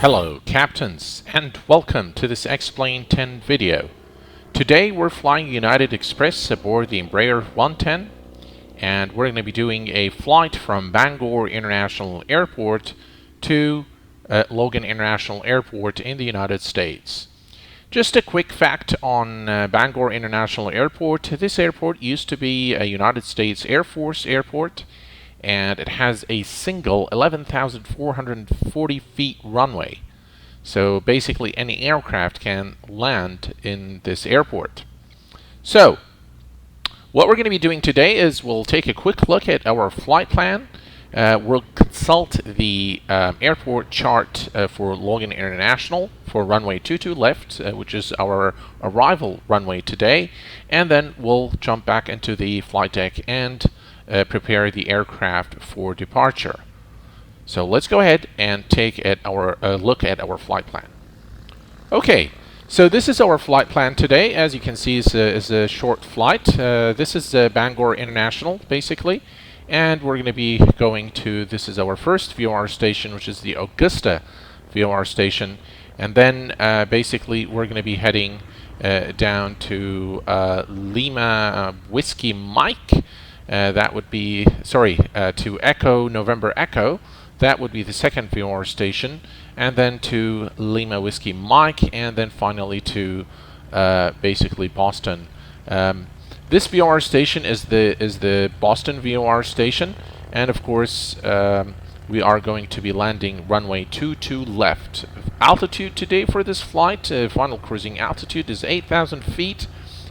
Hello captains, and welcome to this Explain 10 video. Today we're flying United Express aboard the Embraer 110, and we're going to be doing a flight from Bangor International Airport to Logan International Airport in the United States. Just a quick fact on Bangor International Airport. This airport used to be a United States Air Force airport, and it has a single 11,440 feet runway. So basically any aircraft can land in this airport. So what we're going to be doing today is we'll take a quick look at our flight plan. We'll consult the airport chart for Logan International for runway 22 left, which is our arrival runway today, and then we'll jump back into the flight deck and prepare the aircraft for departure. So let's go ahead and take a look at our flight plan. Okay, so this is our flight plan today. As you can see, is a short flight. This is Bangor International, basically, and we're going to be going to, this is our first VOR station, which is the Augusta VOR station, and then basically we're going to be heading down to Lima Whiskey Mike. That would be, to Echo November Echo. That would be the second VOR station, and then to Lima Whiskey Mike, and then finally to basically Boston. This VOR station is the Boston VOR station, and of course we are going to be landing runway 22 left. Altitude today for this flight, final cruising altitude is 8,000 feet,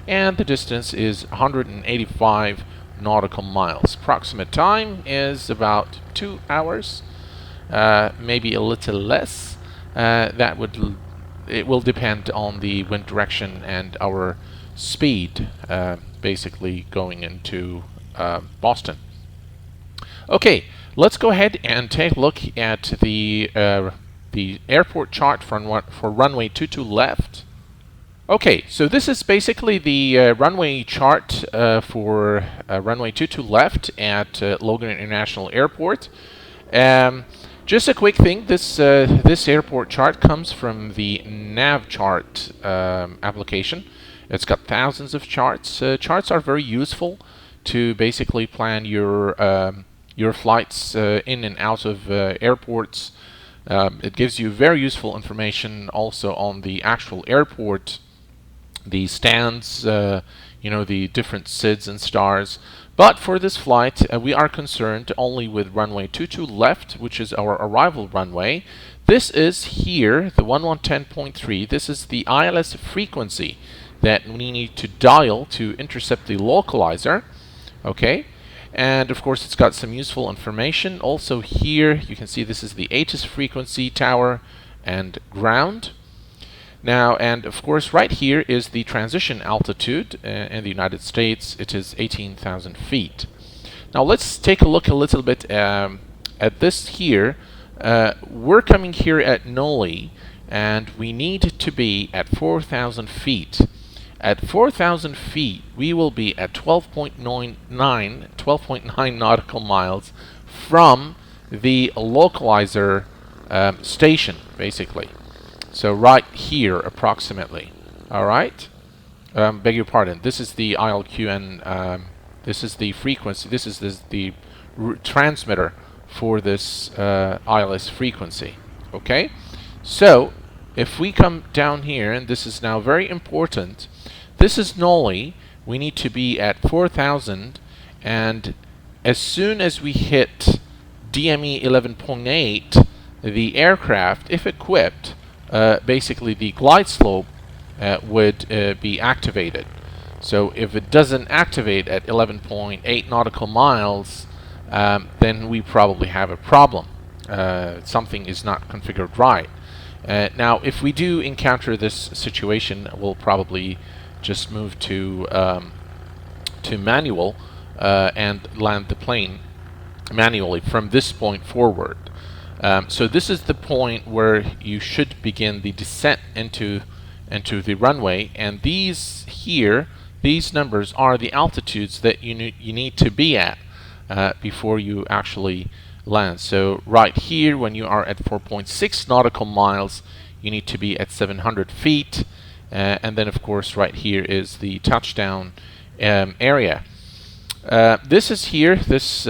and the distance is 185 nautical miles. Approximate time is about 2 hours, maybe a little less. It will depend on the wind direction and our speed, basically going into Boston. Okay, let's go ahead and take a look at the airport chart for runway 22 left. Okay, so this is basically the runway chart for runway 22 left at Logan International Airport. Just a quick thing, this airport chart comes from the nav chart application. It's got thousands of charts. Charts are very useful to basically plan your flights in and out of airports. It gives you very useful information also on the actual airport, the stands, the different SIDs and stars. But for this flight, we are concerned only with runway 22 left, which is our arrival runway. This is here, the 1110.3. This is the ILS frequency that we need to dial to intercept the localizer. Okay, and of course it's got some useful information. Also here you can see this is the ATIS frequency, tower, and ground. Now, and of course right here is the transition altitude. In the United States it is 18,000 feet. Now let's take a look a little bit at this here. We're coming here at Noli, and we need to be at 4,000 feet. At 4,000 feet we will be at 12.9 nautical miles from the localizer station, basically. So right here, approximately. All right. Beg your pardon. This is the ILQ, and this is the frequency. This is the transmitter for this ILS frequency. Okay. So if we come down here, and this is now very important. This is Noli. We need to be at 4,000, and as soon as we hit DME 11.8, the aircraft, if equipped, basically the glide slope would be activated. So if it doesn't activate at 11.8 nautical miles, then we probably have a problem. Something is not configured right. Now if we do encounter this situation, we'll probably just move to manual and land the plane manually from this point forward. So this is the point where you should begin the descent into the runway, and these numbers are the altitudes that you need to be at before you actually land. So right here, when you are at 4.6 nautical miles, you need to be at 700 feet. And then, of course, right here is the touchdown area. This is here. This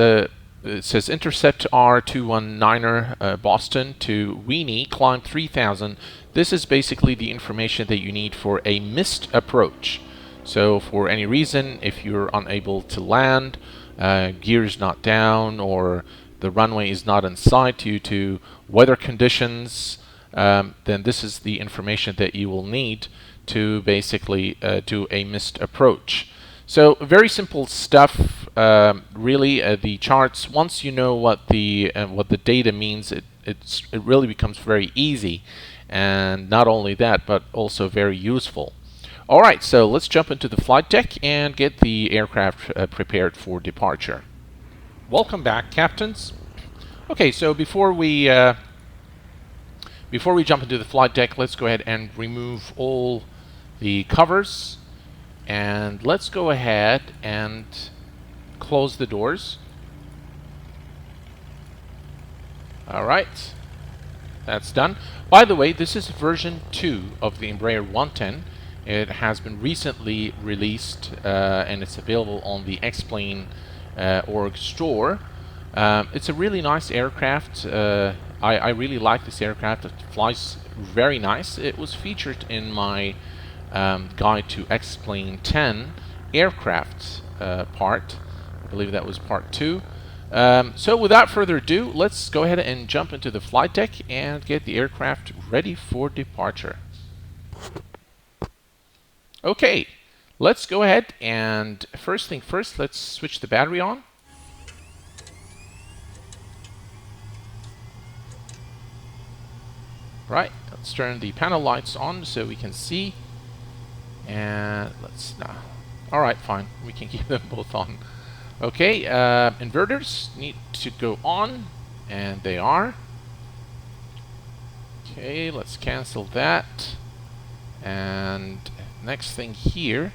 it says intercept R219er Boston to Weenie, climb 3000. This is basically the information that you need for a missed approach. So for any reason, if you're unable to land, gear is not down, or the runway is not in sight due to weather conditions, then this is the information that you will need to basically do a missed approach. So very simple stuff, really. The charts, once you know what the data means, it really becomes very easy, and not only that, but also very useful. All right, so let's jump into the flight deck and get the aircraft prepared for departure. Welcome back, captains. Okay, so before we jump into the flight deck, let's go ahead and remove all the covers. And let's go ahead and close the doors. All right, that's done. By the way, this is version 2 of the Embraer 110. It has been recently released and it's available on the X-Plane.org store. It's a really nice aircraft. I really like this aircraft. It flies very nice. It was featured in my guide to X-Plane 10 aircraft part. I believe that was part 2. So without further ado, let's go ahead and jump into the flight deck and get the aircraft ready for departure. Okay, let's go ahead and first thing first, let's switch the battery on. Right, let's turn the panel lights on so we can see. And let's now. Alright, fine. We can keep them both on. Okay, inverters need to go on, and they are. Okay, let's cancel that. And next thing here,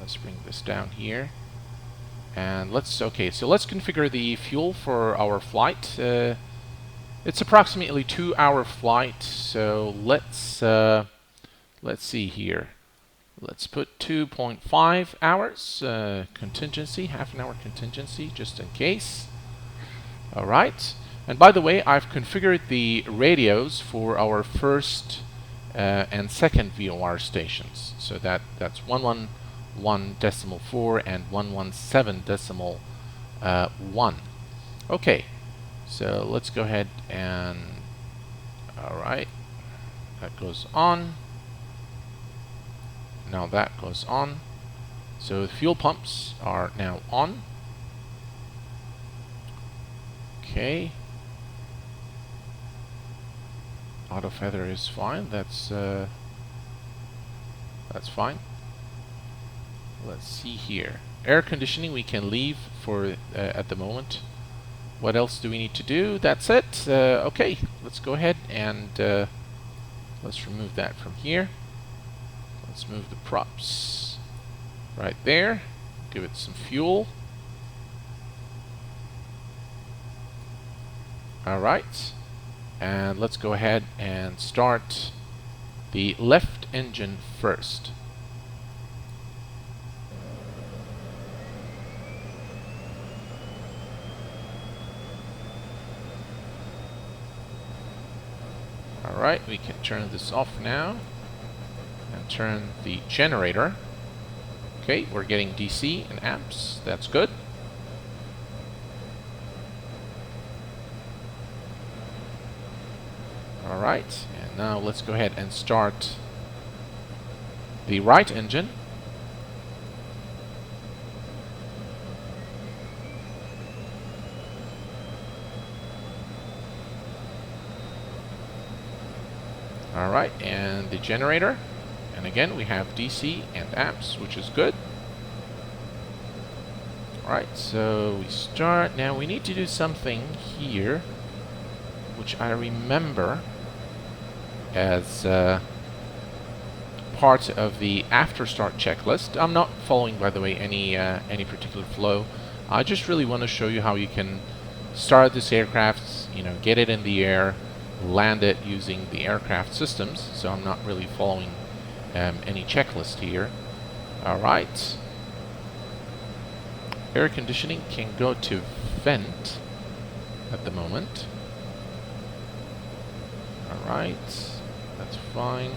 let's bring this down here. And okay, so let's configure the fuel for our flight. It's approximately 2-hour flight, so let's see here. Let's put 2.5 hours contingency, half an hour contingency, just in case. All right. And by the way, I've configured the radios for our first and second VOR stations. So that's 111.4 and 117.1. Okay. So let's go ahead and all right. That goes on. Now that goes on. So the fuel pumps are now on. Okay. Auto feather is fine. That's fine. Let's see here. Air conditioning we can leave for at the moment. What else do we need to do? That's it. Okay. Let's go ahead and let's remove that from here. Let's move the props right there. Give it some fuel. All right. And let's go ahead and start the left engine first. All right, we can turn this off now. And turn the generator. Okay, we're getting DC and amps. That's good. All right, and now let's go ahead and start the right engine. All right, and the generator. And again, we have DC and amps, which is good. Alright, so we start. Now we need to do something here, which I remember as part of the after start checklist. I'm not following, by the way, any particular flow. I just really want to show you how you can start this aircraft, get it in the air, land it using the aircraft systems. So I'm not really following any checklist here. All right. Air conditioning can go to vent at the moment. All right, that's fine.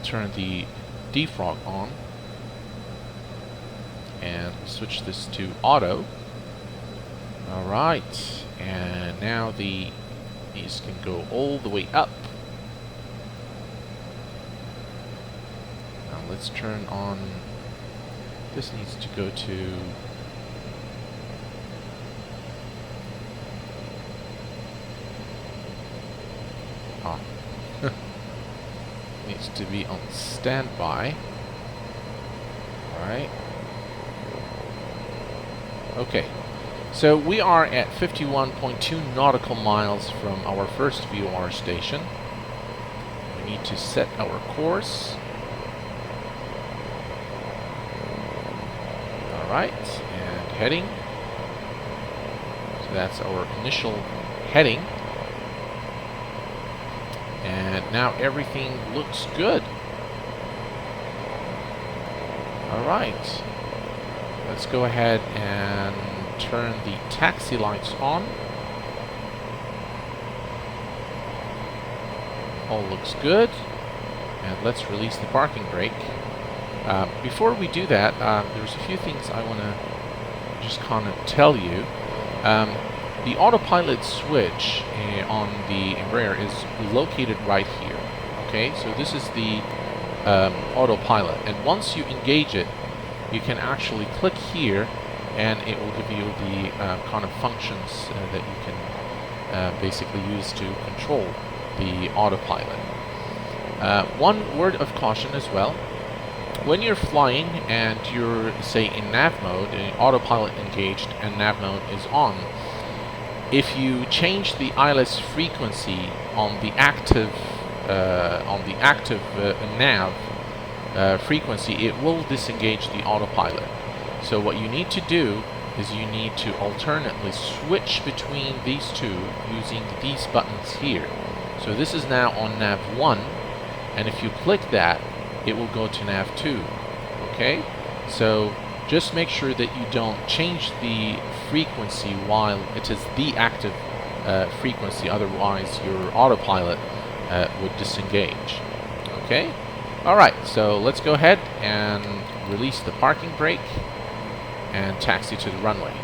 Turn the defrog on and switch this to auto. All right, and now these can go all the way up. Now let's turn on. This needs to go to needs to be on standby. Alright. Okay. So we are at 51.2 nautical miles from our first VOR station. We need to set our course. Alright, and heading. So that's our initial heading. And now everything looks good. Alright. Let's go ahead and turn the taxi lights on. All looks good. And let's release the parking brake. Before we do that, there's a few things I want to just kind of tell you. The autopilot switch on the Embraer is located right here. Okay, so this is the autopilot, and once you engage it, you can actually click here, and it will give you the kind of functions that you can basically use to control the autopilot. One word of caution as well. When you're flying and you're, say, in nav mode, autopilot engaged and nav mode is on, if you change the ILS frequency on the active nav frequency, it will disengage the autopilot. So what you need to do is you need to alternately switch between these two using these buttons here. So this is now on nav 1, and if you click that, it will go to nav 2. Okay? So just make sure that you don't change the frequency while it is the active frequency, otherwise your autopilot would disengage. Okay? Alright, so let's go ahead and release the parking brake and taxi to the runway.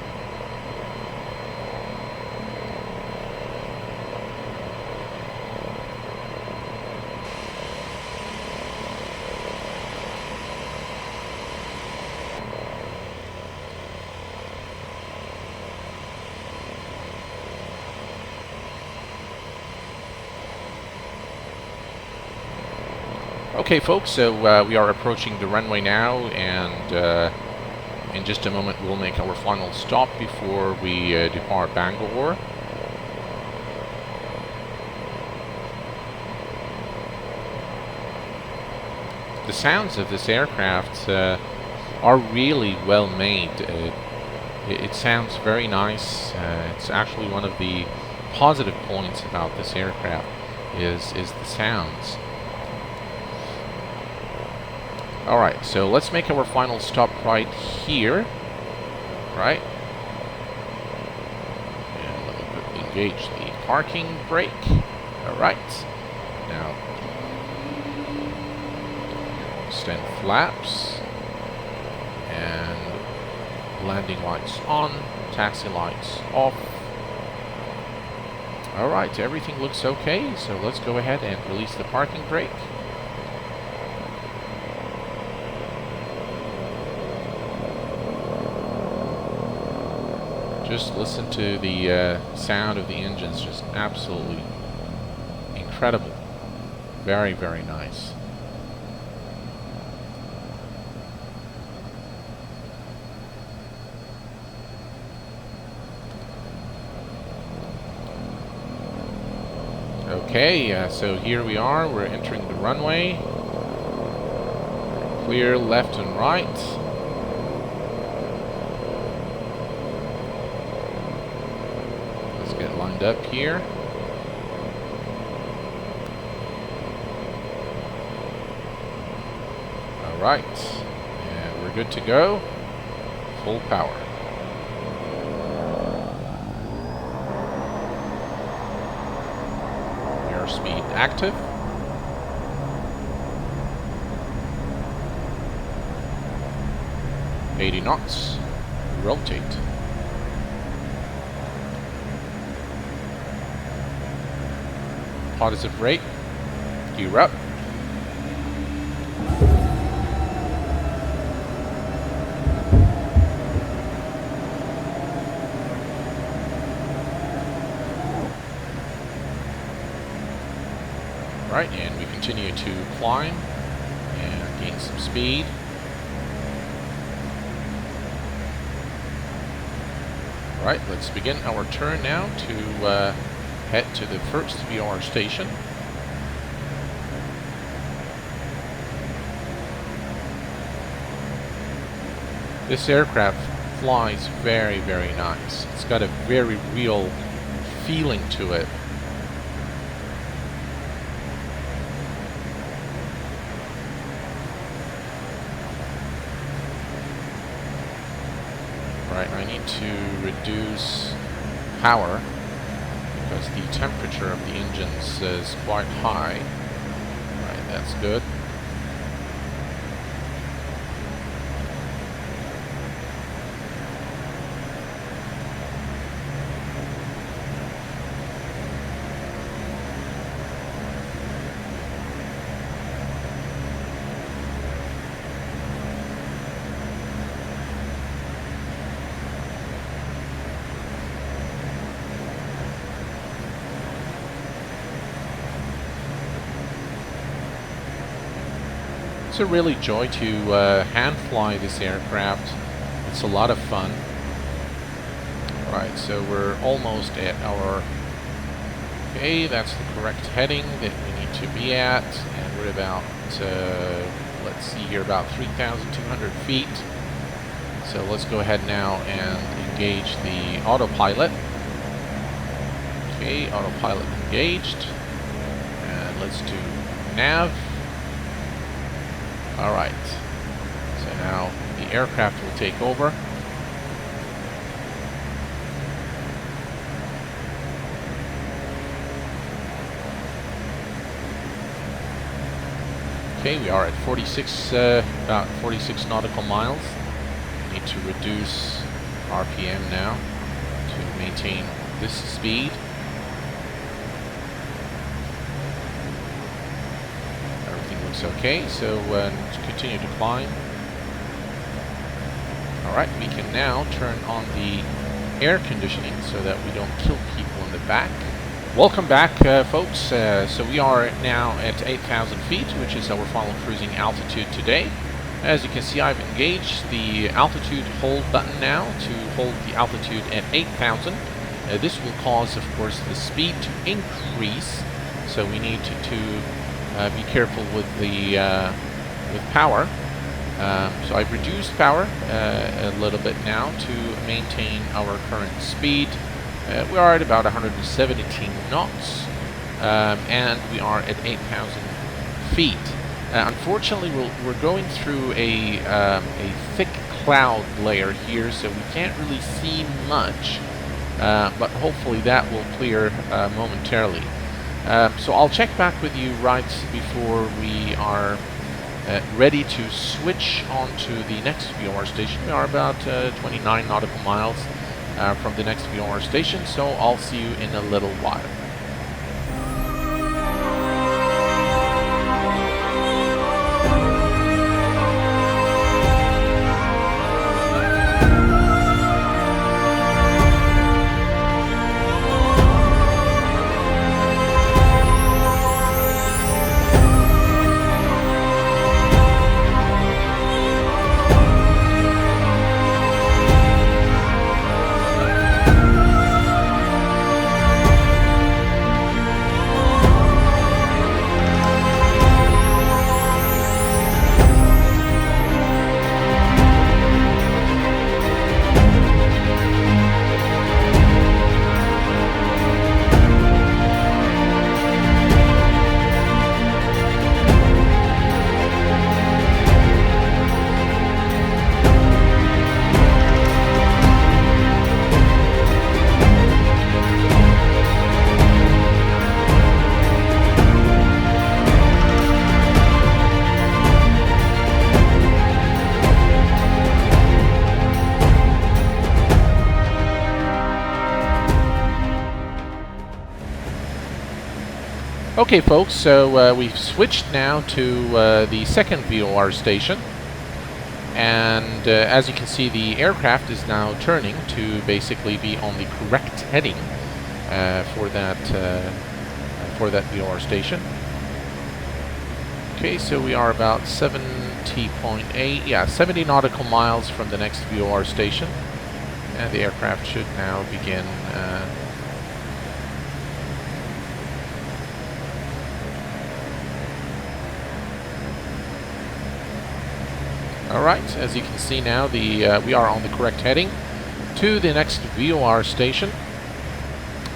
Okay folks, so we are approaching the runway now, and in just a moment we'll make our final stop before we depart Bangor. The sounds of this aircraft are really well made. It sounds very nice. It's actually one of the positive points about this aircraft is the sounds. Alright, so let's make our final stop right here. Right. And let me engage the parking brake. Alright. Now, extend flaps. And landing lights on. Taxi lights off. Alright, everything looks okay. So let's go ahead and release the parking brake. Just listen to the sound of the engines, just absolutely incredible. Very, very nice. Okay, so here we are, we're entering the runway. Clear left and right. loosened up here. Alright, and we're good to go. Full power. Airspeed active. $80 knots. Rotate. Positive rate. Gear up. Right, and we continue to climb and gain some speed. Right, let's begin our turn now to head to the first VR station. This aircraft flies very, very nice. It's got a very real feeling to it. Right, I need to reduce power because the temperature of the engines is quite high. Right, that's good. It's a really joy to hand fly this aircraft. It's a lot of fun. Right, so we're almost at our... Okay, that's the correct heading that we need to be at. And we're about, let's see here, about 3,200 feet. So let's go ahead now and engage the autopilot. Okay, autopilot engaged. And let's do nav. Alright, so now the aircraft will take over. Okay, we are at 46, about 46 nautical miles. We need to reduce RPM now to maintain this speed. Okay, so let's continue to climb. Alright, we can now turn on the air conditioning so that we don't kill people in the back. Welcome back, folks. So we are now at 8,000 feet, which is our final cruising altitude today. As you can see, I've engaged the altitude hold button now to hold the altitude at 8,000. This will cause, of course, the speed to increase, so we need to be careful with the with power. So I've reduced power a little bit now to maintain our current speed. We are at about 117 knots, and we are at 8,000 feet. Unfortunately, we're going through a thick cloud layer here, so we can't really see much, but hopefully that will clear momentarily. So I'll check back with you right before we are ready to switch on to the next VR station. We are about 29 nautical miles from the next VR station, so I'll see you in a little while. Okay folks, so we've switched now to the second VOR station, and as you can see, the aircraft is now turning to basically be on the correct heading for that VOR station. Okay, so we are about 70 nautical miles from the next VOR station, and the aircraft should now begin Alright, as you can see now, we are on the correct heading to the next VOR station.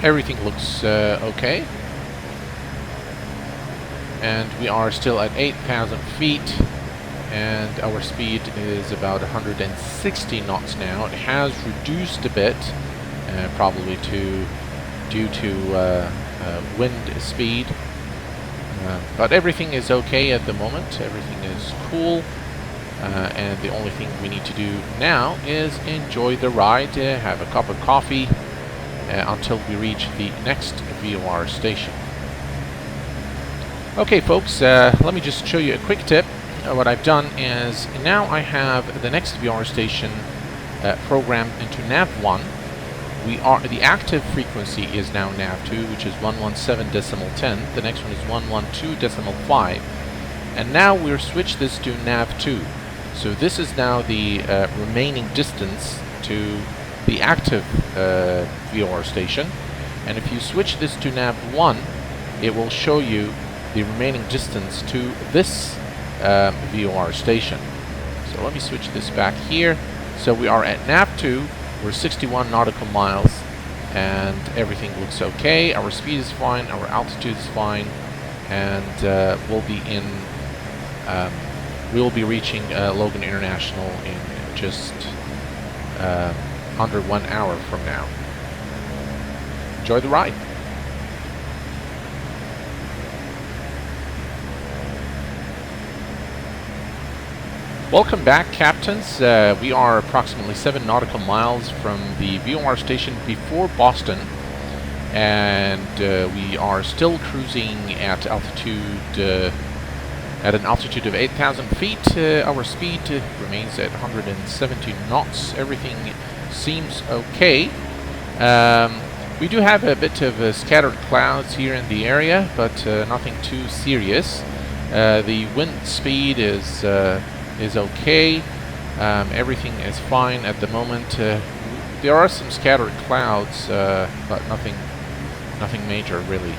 Everything looks okay. And we are still at 8,000 feet, and our speed is about 160 knots now. It has reduced a bit, probably due to wind speed. But everything is okay at the moment. Everything is cool. And the only thing we need to do now is enjoy the ride, have a cup of coffee until we reach the next VOR station. Okay folks, let me just show you a quick tip. What I've done is now I have the next VOR station programmed into nav1. The active frequency is now nav2, which is 117.10. The next one is 112.5. And now we'll switch this to nav2. So this is now the remaining distance to the active VOR station. And if you switch this to nav1, it will show you the remaining distance to this VOR station. So let me switch this back here. So we are at nav2, we're 61 nautical miles, and everything looks okay. Our speed is fine, our altitude is fine, and we'll be reaching Logan International in just under 1 hour from now. Enjoy the ride. Welcome back, captains. We are approximately 7 nautical miles from the VOR station before Boston, and we are still cruising at altitude. At an altitude of 8,000 feet, our speed remains at 170 knots. Everything seems okay. We do have a bit of scattered clouds here in the area, but nothing too serious. The wind speed is okay. Everything is fine at the moment. There are some scattered clouds, but nothing major really.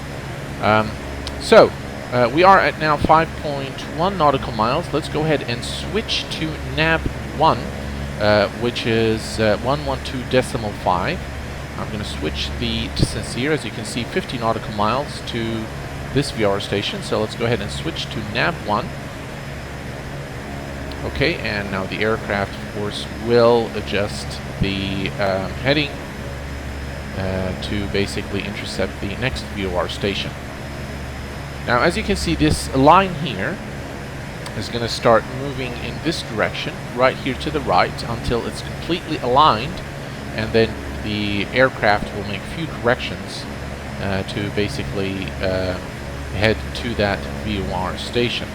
We are at now 5.1 nautical miles. Let's go ahead and switch to nav1, which is 112.5. I'm going to switch the distance here. As you can see, 50 nautical miles to this VOR station. So let's go ahead and switch to nav1. Okay, and now the aircraft, of course, will adjust the heading to basically intercept the next VOR station. Now, as you can see, this line here is going to start moving in this direction, right here to the right, until it's completely aligned, and then the aircraft will make a few corrections to basically head to that VOR station.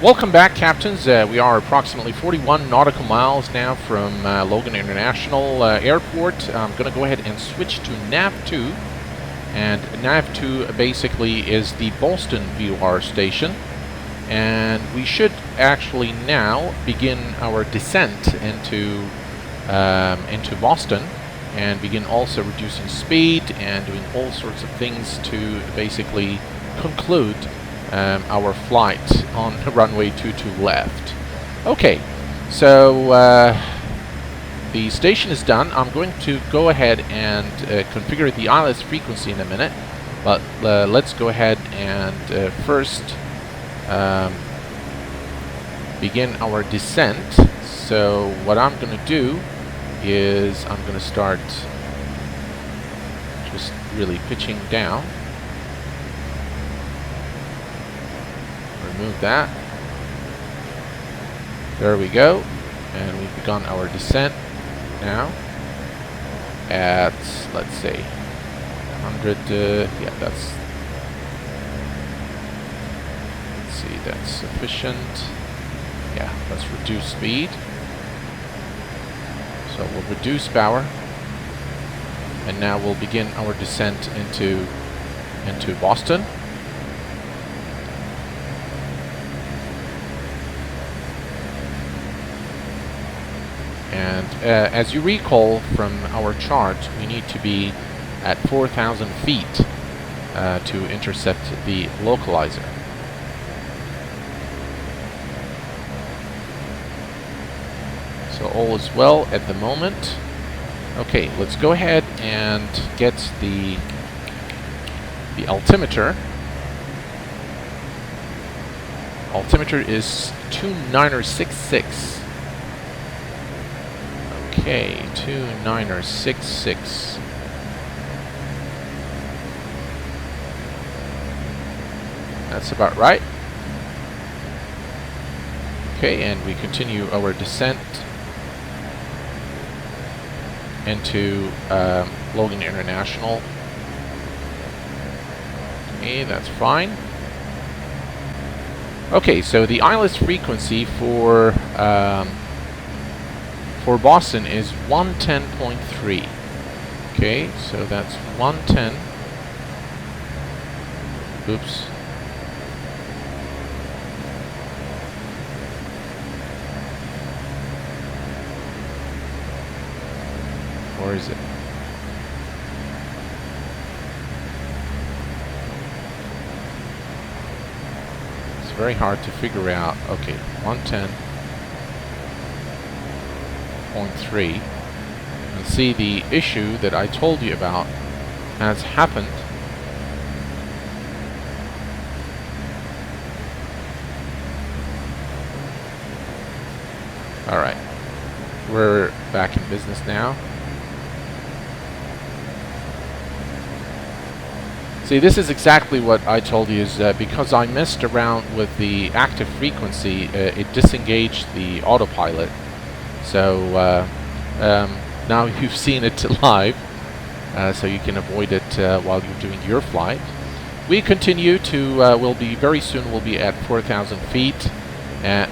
Welcome back, captains. We are approximately 41 nautical miles now from Logan International Airport. I'm going to go ahead and switch to nav2. And nav2 basically is the Boston VOR station, and we should actually now begin our descent into Boston, and begin also reducing speed and doing all sorts of things to basically conclude our flight on runway 22 left. Okay, so the station is done. I'm going to go ahead and configure the ILS frequency in a minute, but let's go ahead and first begin our descent. So what I'm going to do is I'm going to start just really pitching down. Remove that. There we go. And we've begun our descent now at, let's say, 100, yeah, that's see, that's sufficient. Yeah, let's reduce speed. So we'll reduce power, and now we'll begin our descent into Boston. And as you recall from our chart, we need to be at 4,000 feet to intercept the localizer. So all is well at the moment. Okay, let's go ahead and get the altimeter. Altimeter is 2966. Okay, 2966. That's about right. Okay, and we continue our descent into Logan International. Okay, that's fine. Okay, so the ILS frequency for Boston is 110.3. Okay, so that's 110. Oops. Or is it? It's very hard to figure out. Okay, 110.3. And see, the issue that I told you about has happened. Alright, we're back in business now. See, this is exactly what I told you, is because I messed around with the active frequency, it disengaged the autopilot. So now you've seen it live, so you can avoid it while you're doing your flight. We continue to, very soon we'll be at 4,000 feet.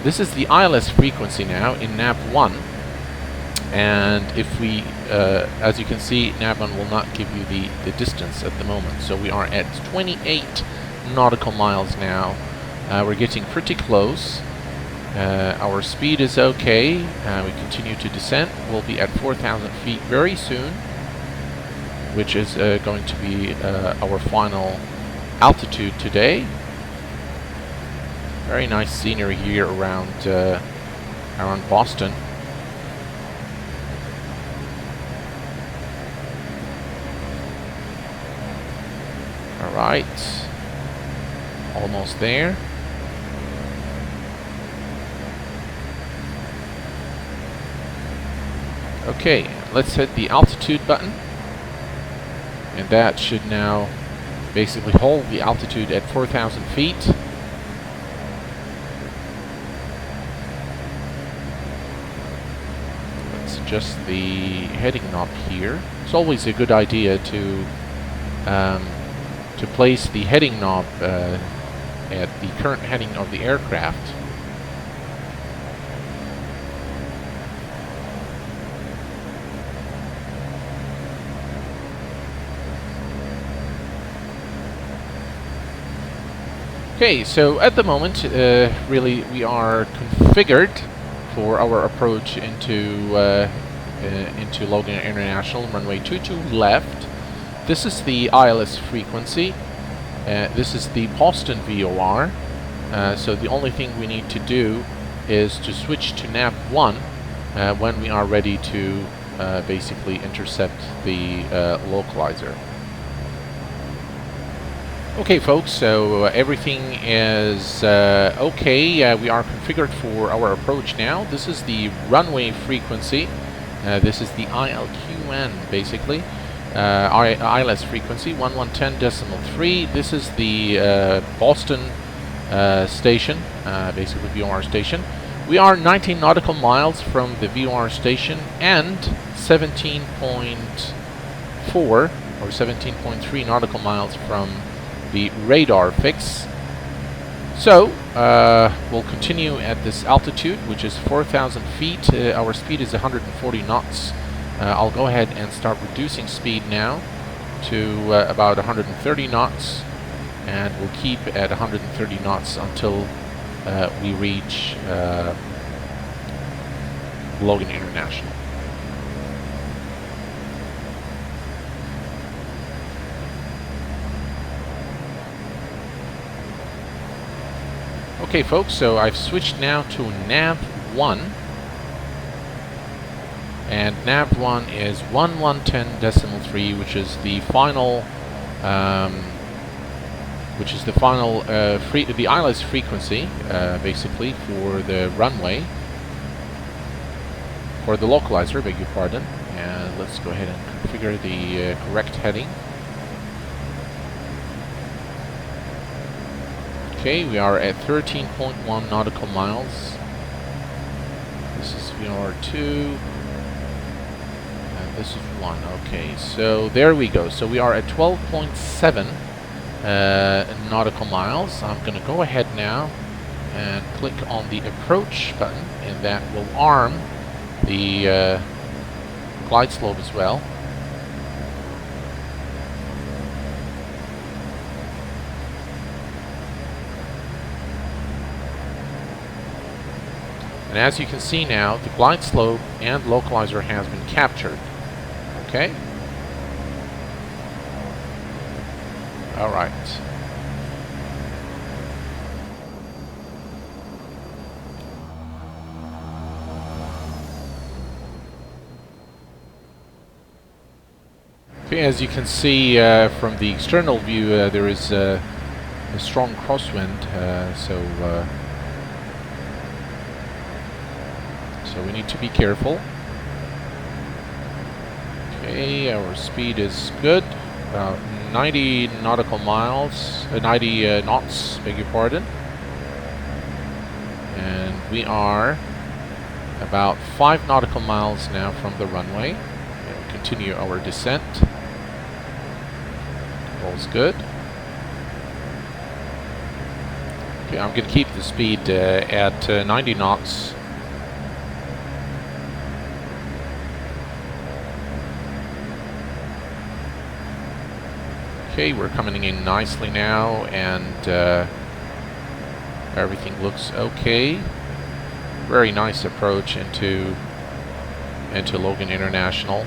This is the ILS frequency now in nav1. And if we, as you can see, nav1 will not give you the distance at the moment. So we are at 28 nautical miles now. We're getting pretty close. Our speed is okay. We continue to descend. We'll be at 4,000 feet very soon, which is going to be our final altitude today. Very nice scenery here around Boston. Alright, almost there. Okay, let's hit the altitude button, and that should now basically hold the altitude at 4,000 feet. Let's adjust the heading knob here. It's always a good idea to place the heading knob at the current heading of the aircraft. Okay, so at the moment, really we are configured for our approach into Logan International, runway 22 left. This is the ILS frequency. This is the Boston VOR. So the only thing we need to do is to switch to nav1 when we are ready to basically intercept the localizer. Okay, folks, so everything is okay. We are configured for our approach now. This is the runway frequency. This is the ILQN, basically. ILS frequency 1110.3. This is the Boston station, basically VOR station. We are 19 nautical miles from the VOR station and 17.4 or 17.3 nautical miles from the radar fix. So, we'll continue at this altitude, which is 4,000 feet. Our speed is 140 knots. I'll go ahead and start reducing speed now to about 130 knots, and we'll keep at 130 knots until we reach Logan International. Okay folks, so I've switched now to nav 1, and nav 1 is 1110.3, which is the final the ILS frequency basically for the runway, for the localizer, beg your pardon. And let's go ahead and configure the correct heading. Okay, we are at 13.1 nautical miles. This is VR2, and this is 1. Okay, so there we go. So we are at 12.7 nautical miles. I'm going to go ahead now and click on the approach button, and that will arm the glide slope as well. And as you can see now, the glide slope and localizer has been captured. Okay? Alright. Okay, as you can see from the external view, there is a strong crosswind, so we need to be careful. Okay, our speed is good, about 90 nautical miles, 90 knots, beg your pardon. And we are about 5 nautical miles now from the runway. And we continue our descent. All's good. Okay, I'm going to keep the speed at 90 knots. Okay, we're coming in nicely now, and everything looks okay. Very nice approach into Logan International.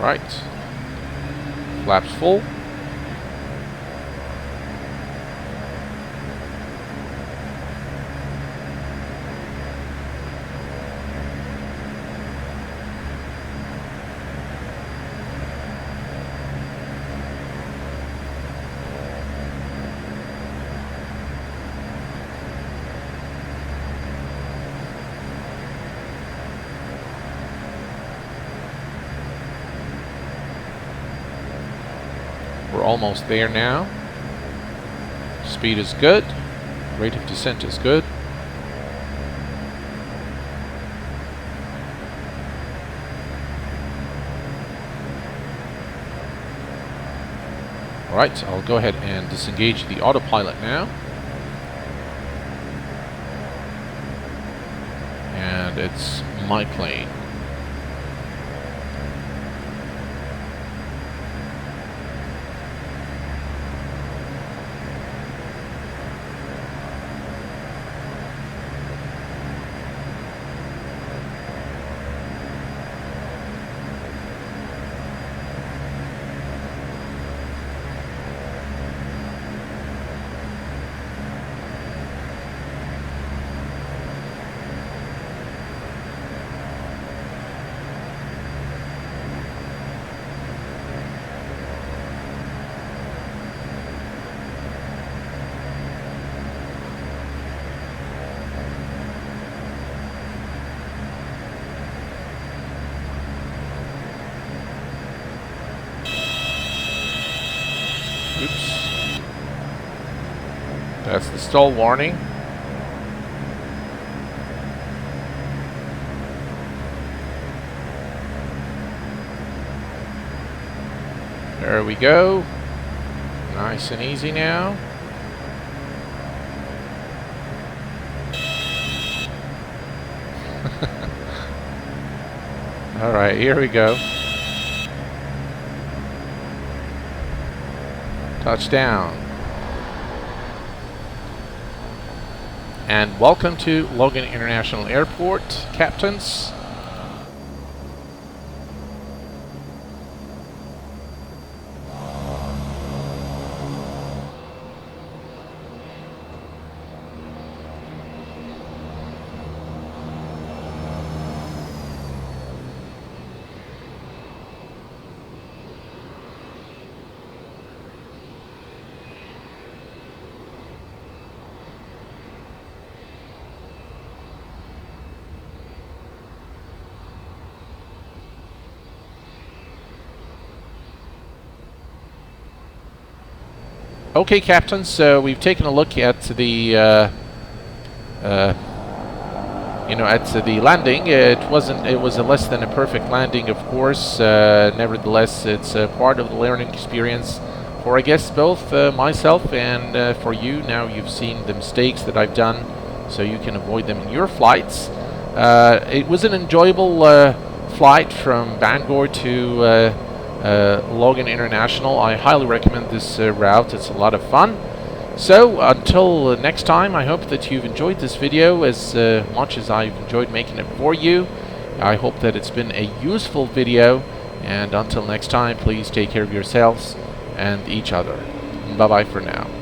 Right, flaps full. We're almost there now. Speed is good. Rate of descent is good. Alright, I'll go ahead and disengage the autopilot now. And it's my plane. Oops. That's the stall warning. There we go. Nice and easy now. Alright, here we go. Touchdown. And welcome to Logan International Airport, captains. Okay, captains, so we've taken a look at the at the landing. It was a less than a perfect landing, of course. Nevertheless, it's part of the learning experience for, I guess, both myself and for you. Now you've seen the mistakes that I've done, so you can avoid them in your flights. It was an enjoyable flight from Bangor to Logan International. I highly recommend this route. It's a lot of fun. So until next time, I hope that you've enjoyed this video as much as I've enjoyed making it for you. I hope that it's been a useful video, and until next time, please take care of yourselves and each other. Bye bye for now.